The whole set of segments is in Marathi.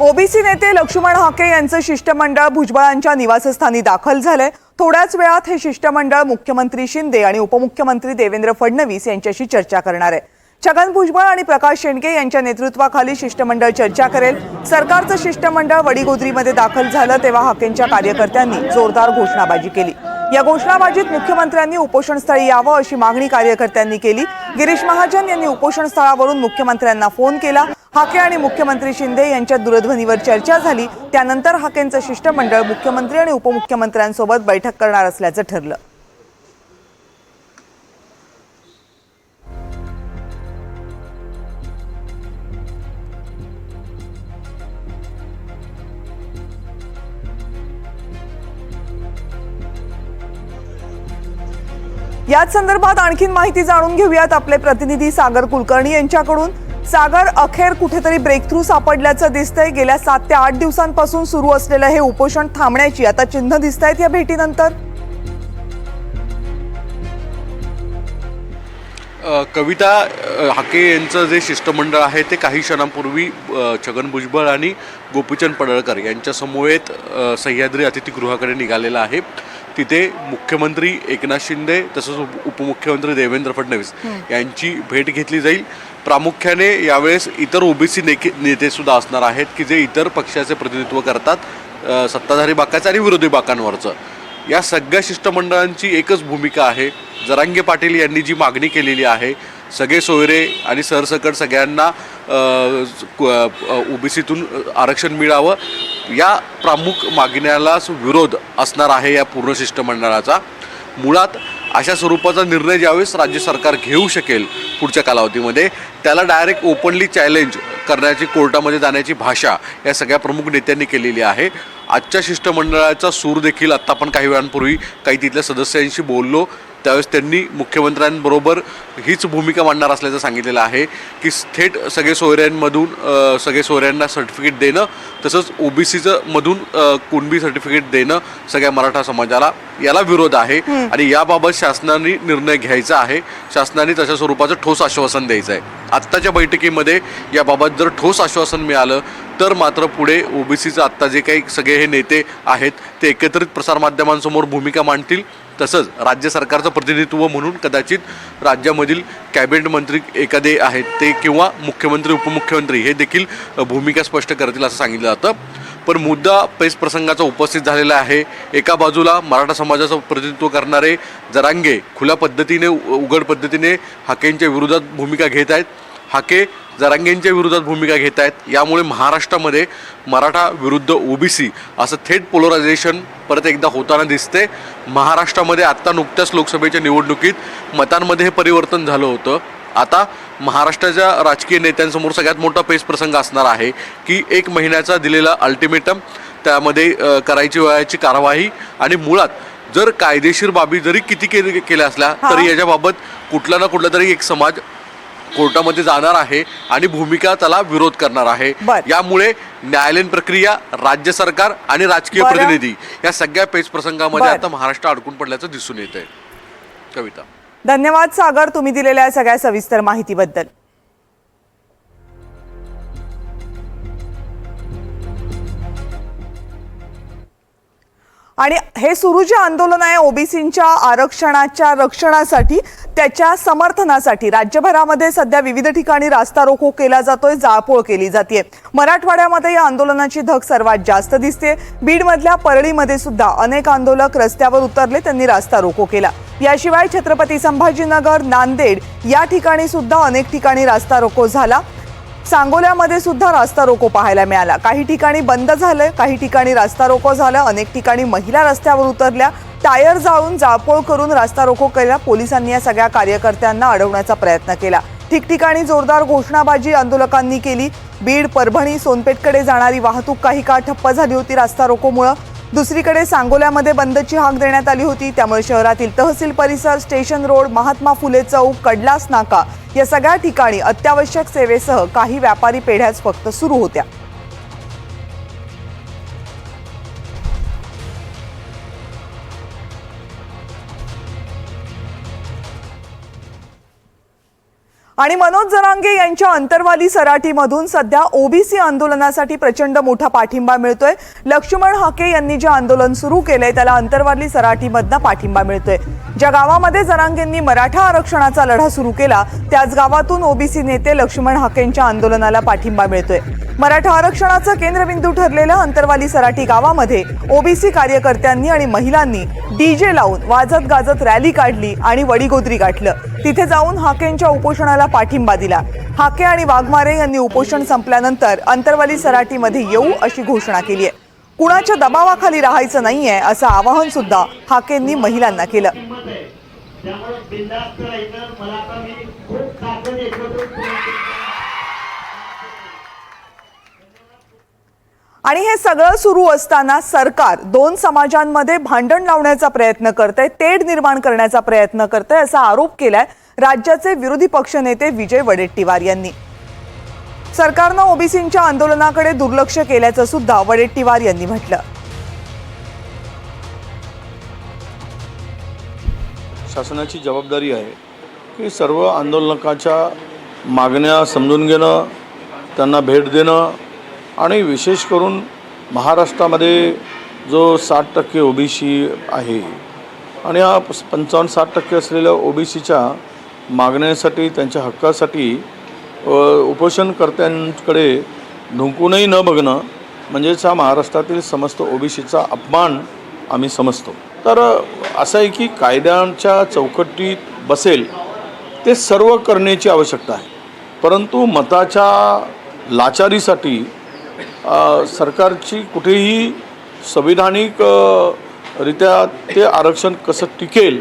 ओबीसी नेते लक्ष्मण हाके यांचं शिष्टमंडळ भुजबळांच्या निवासस्थानी दाखल झालंय। थोड्याच वेळात हे शिष्टमंडळ मुख्यमंत्री शिंदे आणि उपमुख्यमंत्री देवेंद्र फडणवीस यांच्याशी चर्चा करणार आहे। छगन भुजबळ आणि प्रकाश शेंडके यांच्या नेतृत्वाखाली शिष्टमंडळ चर्चा करेल। सरकारचं शिष्टमंडळ वडीगोद्रीमध्ये दाखल झालं तेव्हा हाकेंच्या कार्यकर्त्यांनी जोरदार घोषणाबाजी केली। या घोषणाबाजीत मुख्यमंत्र्यांनी उपोषणस्थळी यावं अशी मागणी कार्यकर्त्यांनी केली। गिरीश महाजन यांनी उपोषणस्थळावरून मुख्यमंत्र्यांना फोन केला। हाके आणि मुख्यमंत्री शिंदे यांच्यात दूरध्वनीवर चर्चा झाली। त्यानंतर हाकेंचं शिष्टमंडळ मुख्यमंत्री आणि उपमुख्यमंत्र्यांसोबत बैठक करणार असल्याचं ठरलं। याच संदर्भात आणखीन माहिती जाणून घेऊयात आपले प्रतिनिधी सागर कुलकर्णी यांच्याकडून। सागर, अखेर कुठेतरी ब्रेक थ्रू सापडल्याचं दिसतंय। गेल्या 7 ते 8 दिवसांपासून सुरू असलेलं हे उपोषण थांबण्याची आता चिन्ह दिसतायत या भेटीनंतर। कविता, हाके यांचं जे शिष्टमंडळ आहे ते काही क्षणांपूर्वी छगन भुजबळ आणि गोपीचंद पडळकर यांच्या समवेत सह्याद्री अतिथीगृहाकडे निघालेलं आहे। तिथे मुख्यमंत्री एकनाथ शिंदे तसंच उपमुख्यमंत्री देवेंद्र फडणवीस यांची भेट घेतली जाईल। प्रामुख्याने यावेळेस इतर ओबीसी नेते सुद्धा असणार आहेत की जे इतर पक्षाचे प्रतिनिधित्व करतात, सत्ताधारी बाकाचं आणि विरोधी बाकांवरचं। या सगळ्या शिष्टमंडळांची एकच भूमिका आहे। जरांगे पाटील यांनी जी मागणी केलेली आहे, सगळे सोयरे आणि सरसकट सगळ्यांना ओबीसीतून आरक्षण मिळावं, या प्रमुख मागण्यालाच विरोध असणार आहे या पूर्ण शिष्टमंडळाचा। मुळात अशा स्वरूपाचा निर्णय ज्यावेळेस राज्य सरकार घेऊ शकेल पुढच्या कालावधीमध्ये, त्याला डायरेक्ट ओपनली चॅलेंज करण्याची, कोर्टामध्ये जाण्याची भाषा या सगळ्या प्रमुख नेत्यांनी केलेली आहे। आजच्या शिष्टमंडळाचा सूर देखील आत्ता आपण काही वेळांपूर्वी काही तिथल्या सदस्यांशी बोललो त्यावेळेस त्यांनी मुख्यमंत्र्यांबरोबर हीच भूमिका मांडणार असल्याचं सांगितलेलं आहे की थेट सगळे सोयऱ्यांना सर्टिफिकेट देणं, तसंच ओबीसीचं मधून कुणबी सर्टिफिकेट देणं सगळ्या मराठा समाजाला, याला विरोध आहे आणि याबाबत शासनाने निर्णय घ्यायचा आहे। शासनाने तशा स्वरूपाचं ठोस आश्वासन द्यायचं आहे। आत्ताच्या बैठकीमध्ये याबाबत जर ठोस आश्वासन मिळालं तर मात्र पुढे ओबीसीचं आत्ता जे काही सगळे हे नेते आहेत ते एकत्रित प्रसारमाध्यमांसमोर भूमिका मांडतील। तसंच राज्य सरकारचं प्रतिनिधित्व म्हणून कदाचित राज्यामधील कॅबिनेट मंत्री एखादे आहेत ते किंवा मुख्यमंत्री उपमुख्यमंत्री हे देखील भूमिका स्पष्ट करतील असं सांगितलं जातं। पण मुद्दा पेच प्रसंगाचा उपस्थित झालेला आहे। एका बाजूला मराठा समाजाचं प्रतिनिधित्व करणारे जरांगे खुल्या पद्धतीने, उघड पद्धतीने हाकेंच्या विरोधात भूमिका घेत आहेत। हाके जरांगेंच्या विरोधात भूमिका घेत आहेत। यामुळे महाराष्ट्रामध्ये मराठा विरुद्ध ओबीसी असं थेट पोलरायझेशन परत एकदा होताना दिसते। महाराष्ट्रामध्ये आत्ता नुकत्याच लोकसभेच्या निवडणुकीत मतांमध्ये हे परिवर्तन झालं होतं। आता महाराष्ट्राच्या राजकीय नेत्यांसमोर सगळ्यात मोठा पेच प्रसंग असणार आहे की 1 महिन्याचा दिलेला अल्टिमेटम, त्यामध्ये करायची वयाची कारवाई आणि मुळात जर कायदेशीर बाबी जरी किती केल्या असल्या तरी याच्याबाबत कुठला ना कुठला तरी एक समाज कोर्टामध्ये जाणार आहे आणि भूमिका त्याला विरोध करणार आहे। यामुळे न्यायालयीन प्रक्रिया, राज्य सरकार आणि राजकीय प्रतिनिधी या सगळ्या पेच प्रसंगामध्ये आता महाराष्ट्र अडकून पडल्याचं दिसून येत आहे। कविता, धन्यवाद सागर, तुम्ही दिलेल्या सगळ्या सविस्तर माहितीबद्दल। आणि हे सुरू जे आंदोलन आहे ओबीसींच्या आरक्षणाच्या रक्षणासाठी, त्याच्या समर्थनासाठी राज्यभरामध्ये सध्या विविध ठिकाणी रास्ता रोको केला जातोय, जाळपोळ केली जाते। मराठवाड्यामध्ये या आंदोलनाची धग सर्वात जास्त दिसते। बीडमधल्या परळीमध्ये सुद्धा अनेक आंदोलक रस्त्यावर उतरले, त्यांनी रास्ता रोको केला। याशिवाय छत्रपती संभाजीनगर, नांदेड या ठिकाणी सुद्धा अनेक ठिकाणी रास्ता रोको झाला। सांगोल्यामध्ये सुद्धा रास्ता रोको पाहायला मिळाला। काही ठिकाणी बंद झालं, काही ठिकाणी रास्ता रोको झालं, अनेक ठिकाणी महिला रस्त्यावर उतरल्या, टायर जाळून जाळपोळ करून रास्ता रोको केला। पोलिसांनी या सगळ्या कार्यकर्त्यांना अडवण्याचा प्रयत्न केला। ठिकठिकाणी जोरदार घोषणाबाजी आंदोलकांनी केली। बीड, परभणी, सोनपेठकडे जाणारी वाहतूक काही काळ ठप्प झाली होती रास्ता रोकोमुळे। दुसरीकडे सांगोल्यामध्ये बंदची हाक देण्यात आली होती, त्यामुळे शहरातील तहसील परिसर, स्टेशन रोड, महात्मा फुले चौक, कडलास नाका या सगळ्या ठिकाणी अत्यावश्यक सेवेसह काही व्यापारी पेढ्याच फक्त सुरू होत्या। आणि मनोज जरांगे यांच्या अंतरवाली सराटीमधून सध्या ओबीसी आंदोलनासाठी प्रचंड मोठा पाठिंबा मिळतोय। लक्ष्मण हाके यांनी जे आंदोलन सुरू केलंय त्याला अंतरवाली सराटीमधनं पाठिंबा मिळतोय। ज्या गावामध्ये जरांगेंनी मराठा आरक्षणाचा लढा सुरू केला त्याच गावातून ओबीसी नेते लक्ष्मण हाकेंच्या आंदोलनाला पाठिंबा मिळतोय। मराठा आरक्षणाचा केंद्रबिंदू ठरलेल्या अंतरवाली सराटी गावामध्ये ओबीसी कार्यकर्त्यांनी आणि महिलांनी डीजे लावून वाजत गाजत रॅली काढली आणि वडीगोद्री गाठलं। तिथे जाऊन हाकेंच्या उपोषणाला पाठिंबा दिला। हाके आणि वाघमारे यांनी उपोषण संपल्यानंतर अंतरवाली सराटीमध्ये येऊ अशी घोषणा केली आहे। कुणाच्या दबावाखाली राहायचं नाहीये असं आवाहन सुद्धा हाकेंनी महिलांना केलं। आणि हे सगळं सुरू असताना सरकार दोन समाजांमध्ये भांडण लावण्याचा प्रयत्न करतंय, तेढ निर्माण करण्याचा प्रयत्न करतंय असा आरोप केलाय राज्याचे विरोधी पक्षनेते विजय वडेट्टीवार यांनी। सरकारनं ओबीसींच्या आंदोलनाकडे दुर्लक्ष केल्याचं सुद्धा वडेट्टीवार यांनी म्हटलं। शासनाची जबाबदारी आहे की सर्व आंदोलकांच्या मागण्या समजून घेणं, त्यांना भेट देणं आणि विशेष करून महाराष्ट्रामध्ये जो 60% ओबीसी आहे आणि हा 55-60% असलेल्या ओबीसीच्या मागण्यासाठी, त्यांच्या हक्कासाठी उपोषणकर्त्यांकडे ढुंकूनही न बघणं म्हणजेच हा महाराष्ट्रातील समस्त ओबीसीचा अपमान आम्ही समजतो। तर असं आहे की कायद्यांच्या चौकटीत बसेल ते सर्व करण्याची आवश्यकता आहे, परंतु मताच्या लाचारीसाठी सरकारची कुठेही संविधानिक रित्या ते आरक्षण कसं टिकेल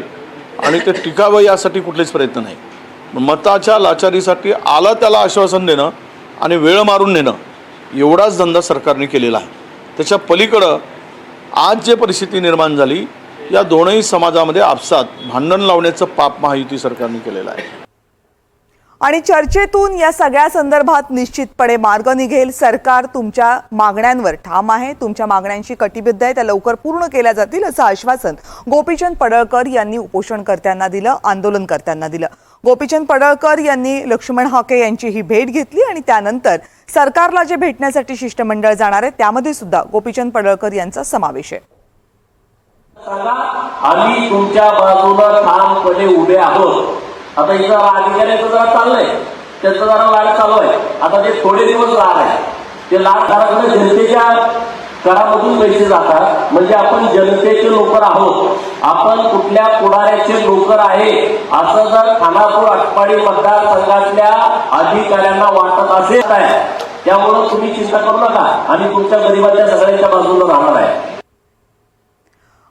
आणि ते टिकावं यासाठी कुठलेच प्रयत्न नाही। मताच्या लाचारीसाठी आलं त्याला आश्वासन देणं आणि वेळ मारून नेणं एवढाच धंदा सरकारने केलेला आहे। त्याच्या पलीकडं आज जे परिस्थिती निर्माण झाली या दोनही समाजामध्ये आपसात भांडण लावण्याचं पाप महायुती सरकारने केलेलं आहे। आणि चर्चेतून या सगळ्या संदर्भात निश्चितपणे मार्ग निघेल। सरकार तुमच्या मागण्यांवर ठाम आहे, तुमच्या मागण्यांशी कटिबद्ध आहे, त्या लवकर पूर्ण केल्या जातील असं आश्वासन गोपीचंद पडळकर यांनी उपोषणकर्त्यांना दिलं, आंदोलनकर्त्यांना दिलं। गोपीचंद पडळकर यांनी लक्ष्मण हाके यांची ही भेट घेतली आणि त्यानंतर सरकारला जे भेटण्यासाठी शिष्टमंडळ जाणार आहे त्यामध्ये सुद्धा गोपीचंद पडळकर यांचा समावेश आहे। आम्ही तुमच्या बाजूला ठामपणे उभे आहोत। आता इथं अधिकाऱ्याचं जरा चाललंय, त्याचं जरा लाड चालू आहे। आता ते थोडे दिवस लाड आहे, ते लाड करायला जनतेच्या करामधून पैसे जातात, म्हणजे आपण जनतेचे नोकर आहोत, आपण कुठल्या पुढाऱ्याचे नोकर आहे असं जर खानापूर आटपाडी मतदारसंघातल्या अधिकाऱ्यांना वाटत असेल त्यामुळे तुम्ही चिंता करू नका, आम्ही तुमच्या गरिबांच्या सगळ्यांच्या बाजूला राहणार आहे।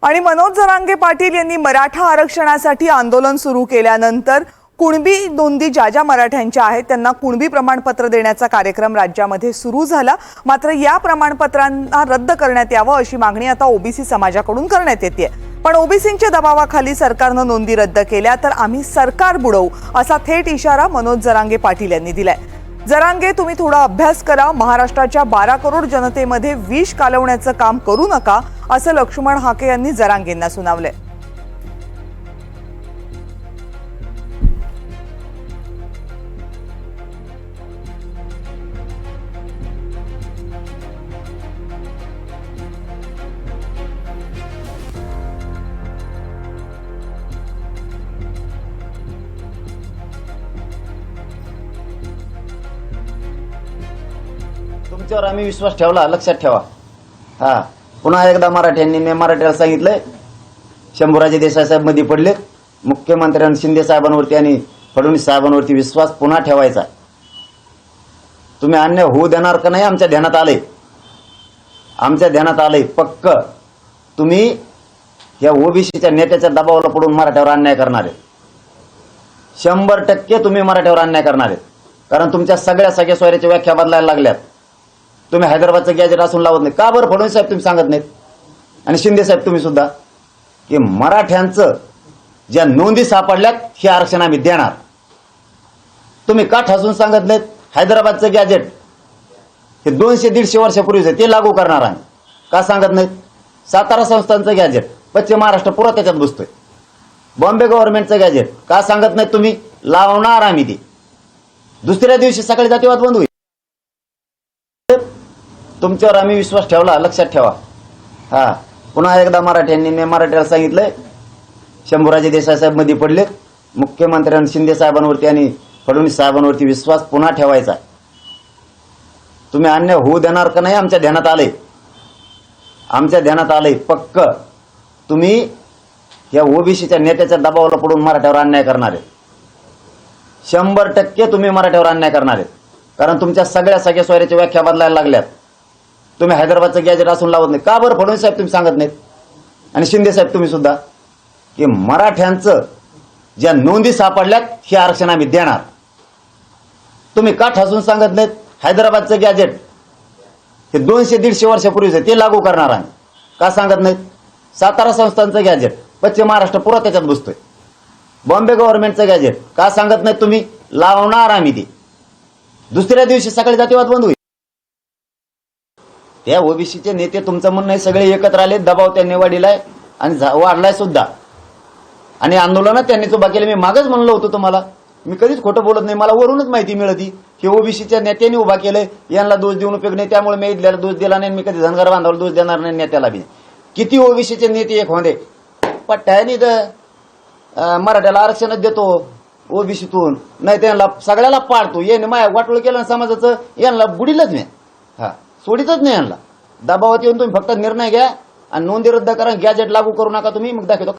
आणि मनोज जरांगे पाटील यांनी मराठा आरक्षणासाठी आंदोलन सुरू केल्यानंतर कुणबी नोंदी ज्या मराठ्यांच्या आहेत त्यांना कुणबी प्रमाणपत्र देण्याचा कार्यक्रम राज्यामध्ये सुरू झाला। मात्र या प्रमाणपत्रांना रद्द करण्यात यावं अशी मागणी आता ओबीसी समाजाकडून करण्यात येते। पण ओबीसींच्या दबावाखाली सरकारनं नोंदी रद्द केल्या तर आम्ही सरकार बुडवू असा थेट इशारा मनोज जरांगे पाटील यांनी दिलाय। जरांगे, तुम्ही थोडा अभ्यास करा, महाराष्ट्राच्या 12 करोड जनतेमध्ये विष कालवण्याचं काम करू नका असं लक्ष्मण हाके यांनी जरांगेंना सुनावलंय। तुमच्यावर आम्ही विश्वास ठेवला, लक्षात ठेवा। हा, पुन्हा एकदा मराठ्यांनी, मी मराठ्याला सांगितलंय, शंभूराजे देसाई साहेब मध्ये पडले, मुख्यमंत्र्यांनी शिंदे साहेबांवरती आणि फडणवीस साहेबांवरती विश्वास पुन्हा ठेवायचा। तुम्ही अन्याय होऊ देणार का नाही आमच्या ध्यानात आलंय, आमच्या ध्यानात आलंय पक्क। तुम्ही या ओबीसीच्या नेत्याच्या दबावाला पडून मराठ्यावर अन्याय करणार आहे, 100% तुम्ही मराठ्यावर अन्याय करणार आहे। कारण तुमच्या सगळ्या सोयऱ्याच्या व्याख्या बदलायला लागल्यात। तुम्ही हैदराबादचं गॅजेट असून लावत नाही का बरं? फडणवीस साहेब तुम्ही सांगत नाहीत आणि शिंदे साहेब तुम्ही सुद्धा की मराठ्यांचं ज्या नोंदी सापडल्यात हे आरक्षण आम्ही देणार। तुम्ही का ठासून सांगत नाहीत हैदराबादचं गॅजेट हे 200-150 वर्षापूर्वीच ते लागू करणार आम्ही का सांगत नाहीत? सातारा संस्थांचं गॅजेट पश्चिम महाराष्ट्र पुरा त्याच्यात बसतोय। बॉम्बे गव्हर्नमेंटचं गॅजेट का सांगत नाहीत तुम्ही? लावणार आम्ही ते, दुसऱ्या दिवशी सकाळी जातीवाद बंद होईल. तुमच्यावर आम्ही विश्वास ठेवला, लक्षात ठेवा. हा, पुन्हा एकदा मराठ्यांनी, मी मराठ्याला सांगितलंय, शंभूराजे देसाई साहेब मध्ये पडलेत. मुख्यमंत्र्यांनी शिंदे साहेबांवरती आणि फडणवीस साहेबांवरती विश्वास पुन्हा ठेवायचा. तुम्ही अन्याय होऊ देणार का नाही आमच्या ध्यानात आलंय. आमच्या ध्यानात आलंय पक्क. तुम्ही या ओबीसीच्या नेत्याच्या दबावाला पडून मराठ्यावर अन्याय करणार आहे. 100% तुम्ही मराठ्यावर अन्याय करणार आहे. कारण तुमच्या सगळ्या सोयऱ्याच्या व्याख्या बदलायला लागल्यात. तुम्ही हैदराबादचं गॅजेट असून लावत नाही का बरं फडणवीस साहेब तुम्ही सांगत नाहीत, आणि शिंदे साहेब तुम्ही सुद्धा, की मराठ्यांचं ज्या नोंदी सापडल्यात हे आरक्षण आम्ही देणार. तुम्ही का ठासून सांगत नाहीत हैदराबादचं गॅजेट हे 200-150 वर्षापूर्वीच ते लागू करणार आम्ही का सांगत नाहीत. सातारा संस्थांचं गॅजेट पश्चिम महाराष्ट्र पुरा त्याच्यात बसतोय. बॉम्बे गव्हर्नमेंटचं गॅजेट का सांगत नाहीत तुम्ही, लावणार आम्ही ते. दुसऱ्या दिवशी सकाळी जातीवाद बंद होईल. त्या ओबीसीचे नेते तुमचं म्हणणं आहे सगळे एकत्र आले, दबाव त्यांनी वाढलाय आणि वाढलाय सुद्धा, आणि आंदोलनात त्यांनी उभा केलं. मी मागच म्हणलं होतं तुम्हाला, मी कधीच खोटं बोलत नाही, मला वरूनच माहिती मिळती की ओबीसीच्या नेत्यांनी उभा केलंय, यांना दोष देऊन उपयोग नाही, त्यामुळे मी इथल्याला दोष दिला नाही. मी कधी धनगर बांधवाला दोष देणार नाही, नेत्याला बी. किती ओबीसीचे नेते एक होते पट्ट्याने मराठ्याला आरक्षणच देतो ओबीसीतून, नाही त्यांना सगळ्याला पाडतो. याने माया वाटोळ केलं समाजाचं, यांना बुडीलच नाही, हा सोडीतच नाही यांना. दबावात येऊन तुम्ही फक्त निर्णय घ्या आणि नोंदी रद्द करा, गॅजेट लागू करू नका. तुम्ही मग दाखवतो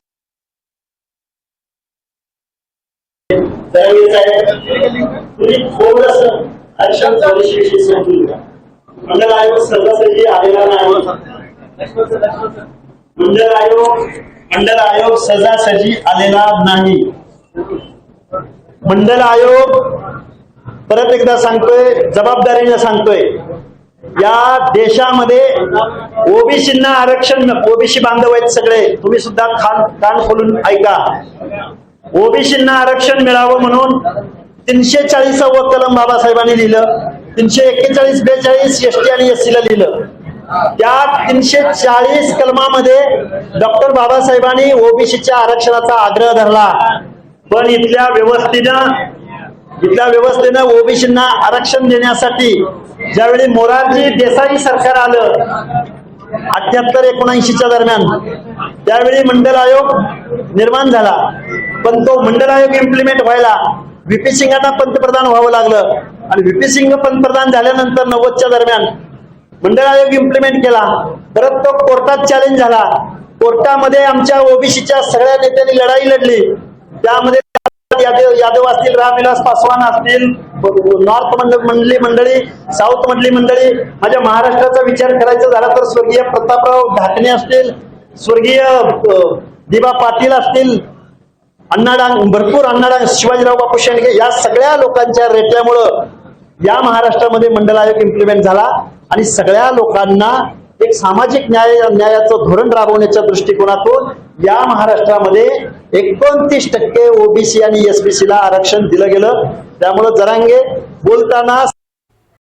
मंडल आयोग सदस्य आलेला नाही. मंडल आयोग सजासजी आलेला नाही. मंडल आयोग, परत एकदा सांगतोय, जबाबदारीने सांगतोय, या देशामध्ये ओबीसींना आरक्षण, ओबीसी बांधव आहेत सगळे, तुम्ही सुद्धा कान खोलून ऐका. ओबीसींना आरक्षण मिळावं म्हणून 340व कलम बाबासाहेबांनी लिहिलं, 341, 42 एसटी आणि एससीला लिहिलं. त्या 340 कलमामध्ये डॉक्टर बाबासाहेबांनी ओबीसीच्या आरक्षणाचा आग्रह धरला. पण इथल्या व्यवस्थेनं ओबीसींना आरक्षण देण्यासाठी ज्यावेळी मोरारजी देसाई सरकार आलं 78-79च्या दरम्यान, त्यावेळी मंडल आयोग निर्माण झाला. पण तो मंडल आयोग इम्प्लिमेंट व्हायला व्हीपी सिंगांना पंतप्रधान व्हावं लागलं, आणि व्हीपी सिंग पंतप्रधान झाल्यानंतर 90च्या दरम्यान मंडळ आयोग इम्प्लिमेंट केला. परत तो कोर्टात चॅलेंज झाला. कोर्टामध्ये आमच्या ओबीसीच्या सगळ्या नेत्यांनी लढाई लढली. त्यामध्ये यादव असतील, रामविलास पासवान असतील, नॉर्थ मधली मंडळी, साऊथ मधली मंडळी, माझ्या महाराष्ट्राचा विचार करायचा झाला तर स्वर्गीय प्रतापराव ढाकणे असतील, स्वर्गीय दिबा पाटील असतील, भरपूर अण्णाडांग, शिवाजीराव बापू शेंडगे, या सगळ्या लोकांच्या रेट्यामुळं या महाराष्ट्रामध्ये मंडल आयोग इम्प्लिमेंट झाला. आणि सगळ्या लोकांना एक सामाजिक न्यायाचं धोरण राबवण्याच्या दृष्टिकोनातून या महाराष्ट्रामध्ये 29% ओबीसी आणि एसबीसी ला आरक्षण दिलं गेलं. त्यामुळे जरांगे बोलताना